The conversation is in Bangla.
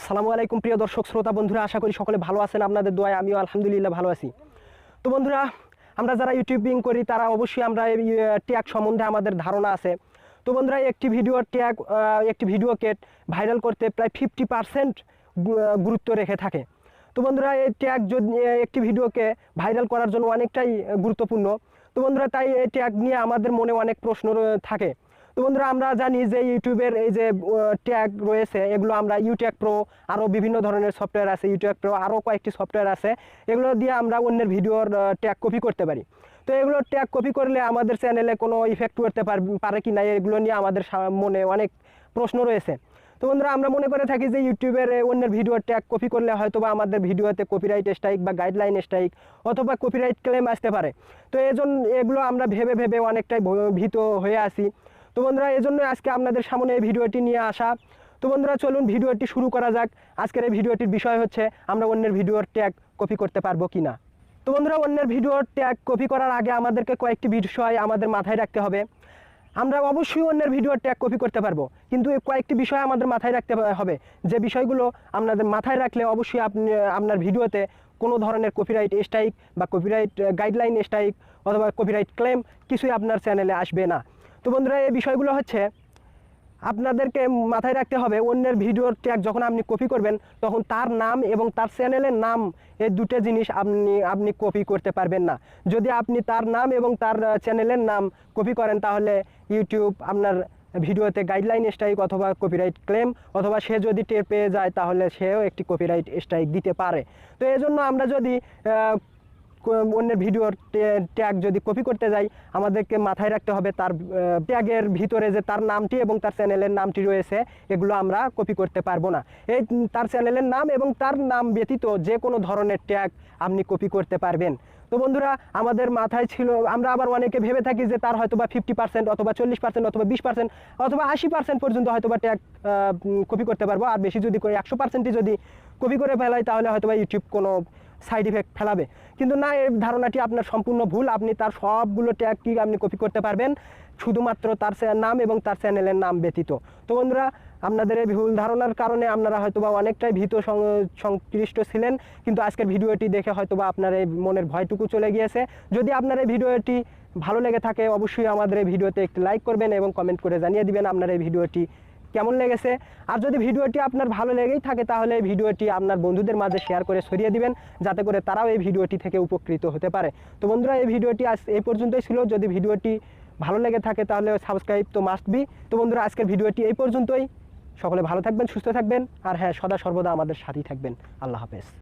আসসালামু আলাইকুম প্রিয় দর্শক শ্রোতা বন্ধুরা, আশা করি সকলে ভালো আছেন। আপনাদের দোয়ায় আমিও আলহামদুলিল্লাহ ভালো আছি। তো বন্ধুরা, আমরা যারা ইউটিউবিং করি তারা অবশ্যই আমরা এই ট্যাগ সম্বন্ধে আমাদের ধারণা আছে। তো বন্ধুরা, একটি ভিডিওর ট্যাগ একটি ভিডিওকে ভাইরাল করতে প্রায় 50% গুরুত্ব রেখে থাকে। তো বন্ধুরা, এই ট্যাগ যদি একটি ভিডিওকে ভাইরাল করার জন্য অনেকটাই গুরুত্বপূর্ণ। তো বন্ধুরা, তাই এই ট্যাগ নিয়ে আমাদের মনে অনেক প্রশ্ন থাকে। তো বন্ধুরা, আমরা জানি যে ইউটিউবের এই যে ট্যাগ রয়েছে, এগুলো আমরা ইউট্যাগ প্রো, আরও বিভিন্ন ধরনের সফটওয়্যার আছে, ইউট্যাগ প্রো আরও কয়েকটি সফটওয়্যার আছে, এগুলো দিয়ে আমরা অন্যের ভিডিওর ট্যাগ কপি করতে পারি। তো এগুলো ট্যাগ কপি করলে আমাদের চ্যানেলে কোনো ইফেক্ট করতে পারে কি না, এগুলো নিয়ে আমাদের মনে অনেক প্রশ্ন রয়েছে। তো বন্ধুরা, আমরা মনে করে থাকি যে ইউটিউবের অন্যের ভিডিওর ট্যাগ কপি করলে হয়তো বা আমাদের ভিডিওতে কপিরাইট স্ট্রাইক বা গাইডলাইন স্ট্রাইক অথবা কপিরাইট ক্লেম আসতে পারে। তো এগুলো আমরা ভেবে ভেবে অনেকটাই ভীত হয়ে আসি। তো বন্ধুরা, এজন্য আজকে আপনাদের সামনে এই ভিডিওটি নিয়ে আসা। তো বন্ধুরা, চলুন ভিডিওটি শুরু করা যাক। আজকের এই ভিডিওটির বিষয় হচ্ছে আমরা অন্যের ভিডিওর ট্যাগ কপি করতে পারবো কি না। তো বন্ধুরা, অন্যের ভিডিওর ট্যাগ কপি করার আগে আমাদেরকে কয়েকটি বিষয় আমাদের মাথায় রাখতে হবে। আমরা অবশ্যই অন্যের ভিডিওর ট্যাগ কপি করতে পারবো, কিন্তু কয়েকটি বিষয় আমাদের মাথায় রাখতে হবে, যে বিষয়গুলো আপনাদের মাথায় রাখলে অবশ্যই আপনি আপনার ভিডিওতে কোনো ধরনের কপিরাইট স্ট্রাইক বা কপিরাইট গাইডলাইন স্ট্রাইক অথবা কপিরাইট ক্লেম কিছুই আপনার চ্যানেলে আসবে না। তো বন্ধুরা, এই বিষয়গুলো হচ্ছে আপনাদেরকে মাথায় রাখতে হবে। অন্যের ভিডিওর ট্যাগ যখন আপনি কপি করবেন, তখন তার নাম এবং তার চ্যানেলের নাম, এই দুটো জিনিস আপনি কপি করতে পারবেন না। যদি আপনি তার নাম এবং তার চ্যানেলের নাম কপি করেন, তাহলে ইউটিউব আপনার ভিডিওতে গাইডলাইন স্ট্রাইক অথবা কপিরাইট ক্লেম, অথবা সে যদি টের পেয়ে যায় তাহলে সেও একটি কপিরাইট স্ট্রাইক দিতে পারে। তো এই জন্য আমরা যদি অন্যের ভিডিওর ট্যাগ যদি কপি করতে যাই, আমাদেরকে মাথায় রাখতে হবে তার ট্যাগের ভিতরে যে তার নামটি এবং তার চ্যানেলের নামটি রয়েছে, এগুলো আমরা কপি করতে পারবো না। এই তার চ্যানেলের নাম এবং তার নাম ব্যতীত যে কোনো ধরনের ট্যাগ আপনি কপি করতে পারবেন। তো বন্ধুরা, আমাদের মাথায় ছিল, আমরা আবার অনেকে ভেবে থাকি যে তার হয়তো বা 50% অথবা 40% অথবা 20% অথবা 80% পর্যন্ত হয়তো বা ট্যাগ কপি করতে পারবো। আর বেশি যদি করে 100%ই যদি কপি করে ফেলাই, তাহলে হয়তো বা ইউটিউব কোনো সাইড ইফেক্ট ফেলাবে। কিন্তু না, এই ধারণাটি আপনার সম্পূর্ণ ভুল। আপনি তার সবগুলো ট্যাগ কি আপনি কপি করতে পারবেন, শুধুমাত্র তার নাম এবং তার চ্যানেলের নাম ব্যতীত। তো বন্ধুরা, আপনাদের এই ভুল ধারণার কারণে আপনারা হয়তো বা অনেকটাই ভীত সংশ্লিষ্ট ছিলেন, কিন্তু আজকের ভিডিওটি দেখে হয়তো বা আপনার এই মনের ভয়টুকু চলে গিয়েছে। যদি আপনার এই ভিডিওটি ভালো লেগে থাকে, অবশ্যই আমাদের এই ভিডিওতে একটি লাইক করবেন এবং কমেন্ট করে জানিয়ে দিবেন আপনার এই ভিডিওটি কেমন লেগেছে। আর যদি ভিডিওটি আপনার ভালো লেগেই থাকে, তাহলে এই ভিডিওটি আপনার বন্ধুদের মাঝে শেয়ার করে ছড়িয়ে দিবেন, যাতে করে তারাও এই ভিডিওটি থেকে উপকৃত হতে পারে। তো বন্ধুরা, এই ভিডিওটি আজ এই পর্যন্তই ছিল। যদি ভিডিওটি ভালো লেগে থাকে তাহলে সাবস্ক্রাইব তো মাস্ট বি। তো বন্ধুরা, আজকের ভিডিওটি এই পর্যন্তই। সকলে ভালো থাকবেন, সুস্থ থাকবেন, আর হ্যাঁ, সদা সর্বদা আমাদের সাথেই থাকবেন। আল্লাহ হাফেজ।